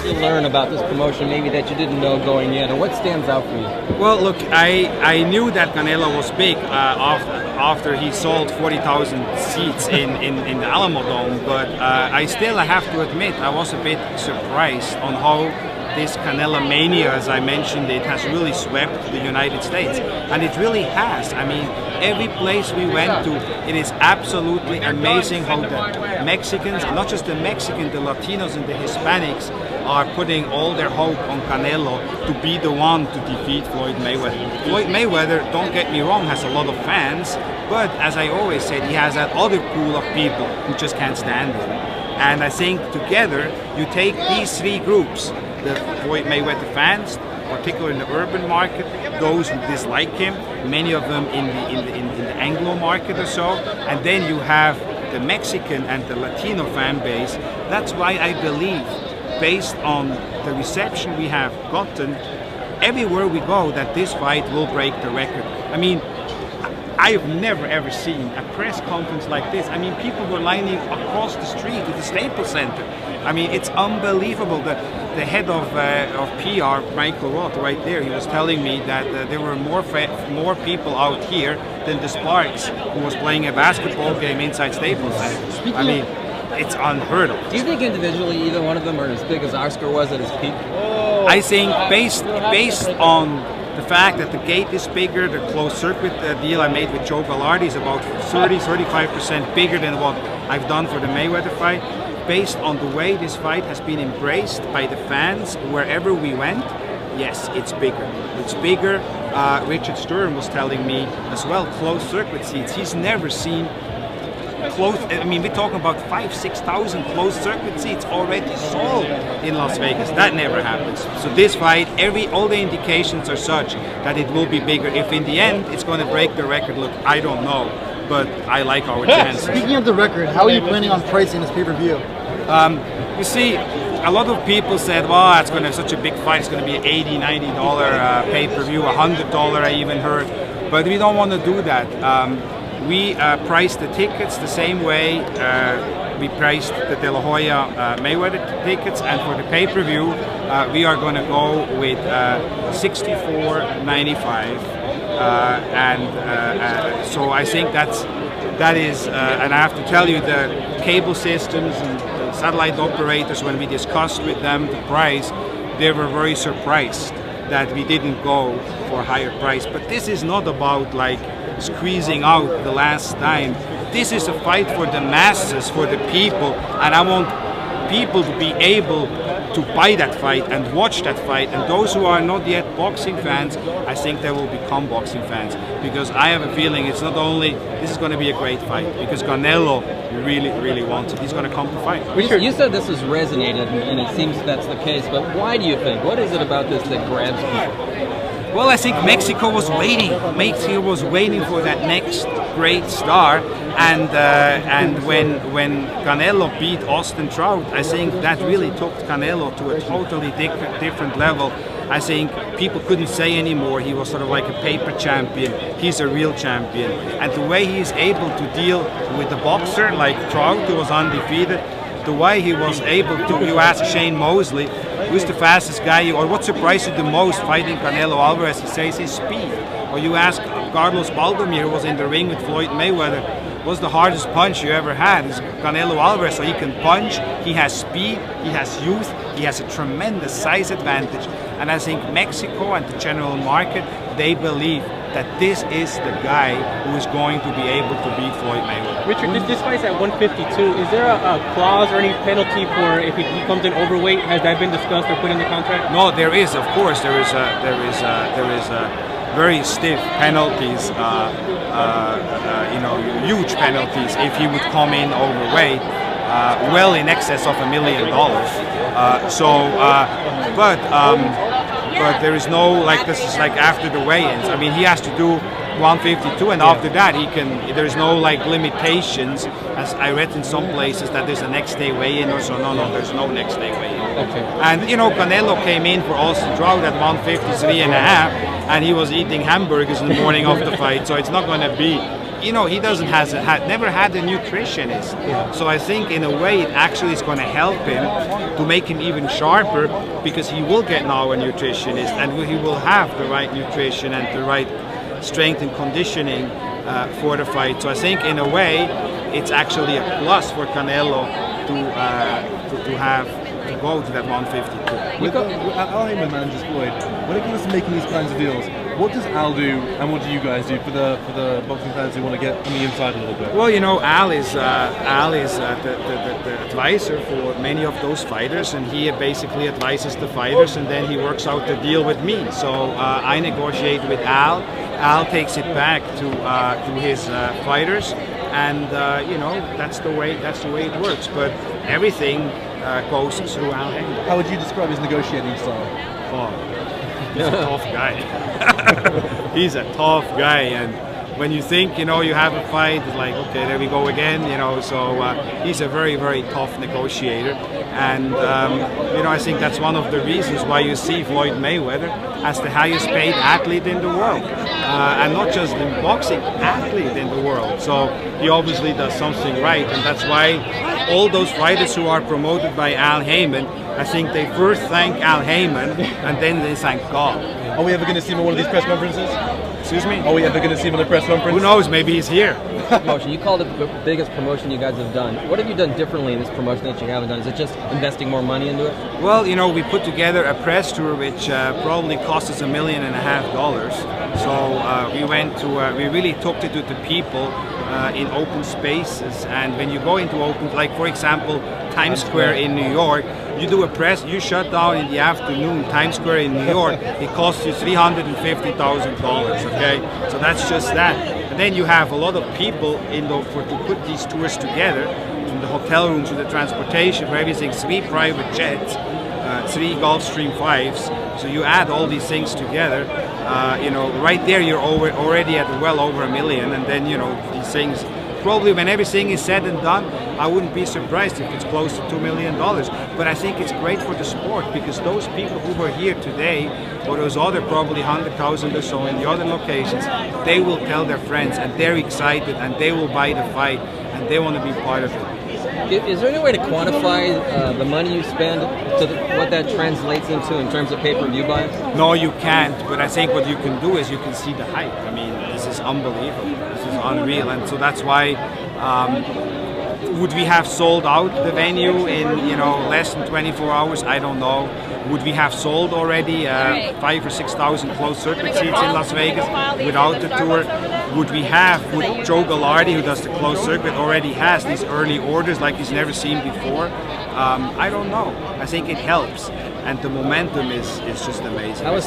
You learn about this promotion maybe that you didn't know going in, or what stands out for you? Well, look, I knew that Canelo was big after he sold 40,000 seats in the Alamo Dome, but I have to admit I was a bit surprised on how this Canelo mania, as I mentioned, it has really swept the United States, and it really has. I mean, every place we went to, it is absolutely amazing how the Mexicans, not just the Mexicans, the Latinos and the Hispanics are putting all their hope on Canelo to be the one to defeat Floyd Mayweather. Floyd Mayweather, don't get me wrong, has a lot of fans, but as I always said, he has that other pool of people who just can't stand him. And I think together, you take these three groups, the Floyd Mayweather fans, particularly in the urban market, those who dislike him, many of them in the Anglo market or so, and then you have the Mexican and the Latino fan base. That's why I believe, based on the reception we have gotten, everywhere we go, that this fight will break the record. I mean, I've never ever seen a press conference like this. I mean, people were lining across the street at the Staples Center. I mean, it's unbelievable. The head of PR, Michael Roth, right there, he was telling me that there were more people out here than the Sparks, who was playing a basketball game inside Staples Center. I mean, it's unheard of. Do you think individually either one of them are as big as Oscar was at his peak? I think based on the fact that the gate is bigger, the closed circuit deal I made with Joe Gallardi is about 30-35% bigger than what I've done for the Mayweather fight. Based on the way this fight has been embraced by the fans wherever we went, yes, it's bigger. It's bigger. Richard Schaefer was telling me as well, closed circuit seats. He's never seen closed. I mean, we're talking about 5,000-6,000 closed circuit seats already sold in Las Vegas. That never happens. So this fight, all the indications are such that it will be bigger. If in the end it's going to break the record, look, I don't know, but I like our chances. Speaking of the record, how are you planning on pricing this pay-per-view? You see, a lot of people said, well, it's going to be such a big fight, it's going to be $80, $90 pay-per-view, $100 I even heard, but we don't want to do that. We priced the tickets the same way we priced the De La Hoya Mayweather tickets, and for the pay-per-view we are going to go with $64.95, so I think that is, and I have to tell you, the cable systems and the satellite operators, when we discussed with them the price, they were very surprised that we didn't go for a higher price. But this is not about like squeezing out the last dime. This is a fight for the masses, for the people, and I want people to be able to buy that fight and watch that fight. And those who are not yet boxing fans, I think they will become boxing fans, because I have a feeling it's not only, this is going to be a great fight, because Canelo really wants it. He's going to come to fight. Richard, you said this has resonated, and it seems that's the case, but why do you think? What is it about this that grabs people? Well, I think Mexico was waiting. Mexico was waiting for that next great star, and when Canelo beat Austin Trout, I think that really took Canelo to a totally different level. I think people couldn't say anymore he was sort of like a paper champion. He's a real champion, and the way he is able to deal with a boxer like Trout, who was undefeated, the way he was able to, you ask Shane Mosley, who's the fastest guy, or what surprised you the most fighting Canelo Alvarez, he says his speed. Or you ask Carlos Baldomir, who was in the ring with Floyd Mayweather, what's the hardest punch you ever had? It's Canelo Alvarez. So he can punch, he has speed, he has youth, he has a tremendous size advantage. And I think Mexico and the general market, they believe that this is the guy who is going to be able to beat Floyd Mayweather. Richard, this fight's at 152. Is there a clause or any penalty for if he comes in overweight? Has that been discussed or put in the contract? No, there is, of course. There is very stiff penalties. Huge penalties if he would come in overweight, well in excess of $1 million. But there is no, like, this is like after the weigh-ins. I mean, he has to do 152, and after that he can, there is no like limitations, as I read in some places that there's a next day weigh-in or so. No, there's no next day weigh-in. Okay. And you know, Canelo came in for Austin Trout at 153.5, and he was eating hamburgers in the morning of the fight, so it's not going to be you know, he never had a nutritionist. So I think in a way it actually is going to help him to make him even sharper, because he will get now a nutritionist and he will have the right nutrition and the right strength and conditioning for the fight. So I think in a way it's actually a plus for Canelo to go to that 152. With Al Heyman manages Floyd, when it comes to making these kinds of deals, what does Al do and what do you guys do for the boxing fans who want to get on the inside a little bit? Well, you know, Al is the advisor for many of those fighters, and he basically advises the fighters, and then he works out the deal with me. So I negotiate with Al. Al takes it back to his fighters, and you know, that's the way it works. But everything goes through Al Heyman. How would you describe his negotiating style? Oh, he's a tough guy. He's a tough guy, and when you think, you know, you have a fight, it's like, okay, there we go again, you know. So he's a very, very tough negotiator, and you know, I think that's one of the reasons why you see Floyd Mayweather as the highest paid athlete in the world, and not just in boxing, athlete in the world. So he obviously does something right, and that's why all those fighters who are promoted by Al Heyman, I think they first thank Al Heyman and then they thank God. Are we ever going to see him at one of these press conferences? Excuse me? Are we ever going to see him at a press conference? Who knows? Maybe he's here. Promotion. You called it the biggest promotion you guys have done. What have you done differently in this promotion that you haven't done? Is it just investing more money into it? Well, you know, we put together a press tour which probably cost us $1.5 million. So we went to, we really took it to the people in open spaces. And when you go into open, like for example, Times Square in New York, you do a press, you shut down in the afternoon, Times Square in New York, it costs you $350,000, okay? So that's just that. And then you have a lot of people to put these tours together, from the hotel room to the transportation, for everything, 3 private jets, 3 Gulfstream 5s. So you add all these things together, you know, right there you're already at well over $1 million, and then, you know, these things, probably when everything is said and done, I wouldn't be surprised if it's close to $2 million. But I think it's great for the sport, because those people who were here today, or those other probably 100,000 or so in the other locations, they will tell their friends, and they're excited, and they will buy the fight, and they want to be part of it. Is there any way to quantify the money you spend, what that translates into in terms of pay-per-view buys? No, you can't, but I think what you can do is you can see the hype. I mean, this is unbelievable. This is unreal, and so that's why would we have sold out the venue in, you know, less than 24 hours? I don't know. Would we have sold already 5,000 or 6,000 closed circuit seats in Las Vegas without the tour? Would Joe Gallardi, who does the closed circuit, already has these early orders like he's never seen before? I don't know. I think it helps, and the momentum is just amazing. I was